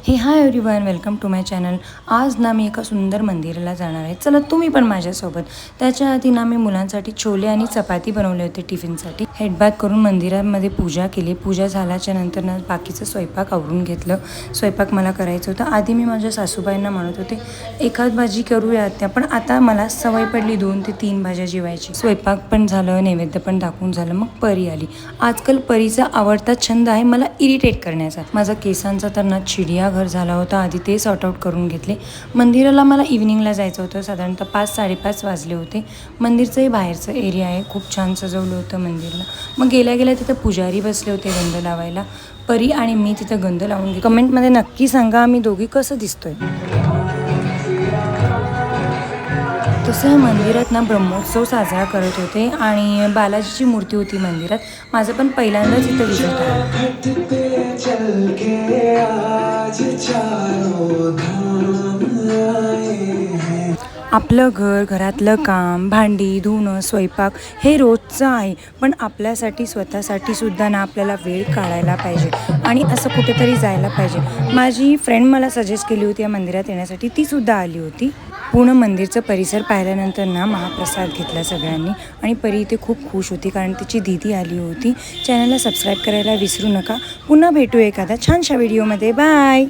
हे hi everyone, welcome to my channel. आज ना मी एका सुंदर मंदिराला जाणार आहे। चला तुम्ही पण माझ्यासोबत। त्याच्या आधी ना मी मुलांसाठी छोले आणि चपाती बनवले होते टिफिनसाठी। हेडबॅथ करून मंदिरामध्ये पूजा केली। पूजा झाल्याच्या नंतर ना बाकीचं स्वयंपाक आवरून घेतलं। स्वयंपाक मला करायचं होतं। आधी मी माझ्या सासूबाईंना म्हणत होते एखाद भाजी करूया त्या, पण आता मला सवय पडली 2 ते 3 भाज्या जेवायची। स्वयंपाक पण झालं, नैवेद्य पण दाखवून झालं, मग परी आली। आजकाल परीचा आवडता छंद आहे मला इरिटेट करण्याचा। माझा केसांचा तर ना चिडियाघर झाला होता, आधी ते सॉर्ट आउट करून घेतले। मंदिराला मला इव्हिनिंगला जायचं होतं, साधारणतः 5-5:30 वाजले होते। मंदिरचंही बाहेरचं एरिया आहे, खूप छान सजवलं होतं मंदिरला। मग गेल्या गेल्या तिथं पुजारी बसले होते गंध लावायला। परी आणि मी तिथं गंध लावून घेतले। कमेंटमध्ये नक्की सांगा आम्ही दोघी कसं दिसतोय। तसं मंदिरात ना ब्रह्मोत्सव साजरा करत होते आणि बालाजीची मूर्ती होती मंदिरात। माझं पण पहिल्यांदाच इथं विजिट आहे। आपलं घर, घरातलं काम, भांडी धुणं, स्वयंपाक हे रोजचं आहे, पण आपल्यासाठी स्वतःसाठी सुद्धा ना आपल्याला वेळ काढायला पाहिजे आणि असं कुठेतरी जायला पाहिजे। माझी फ्रेंड मला सजेस्ट केली होती या मंदिरात येण्यासाठी, ती सुद्धा आली होती। पूर्ण मंदिरचं परिसर पाहिल्यानंतर ना महाप्रसाद घेतला सगळ्यांनी आणि परी इथे खूप खुश होती कारण तिची दीदी आली होती। चॅनलला सबस्क्राईब करायला विसरू नका। पुन्हा भेटू एखाद्या छानशा व्हिडिओमध्ये। बाय।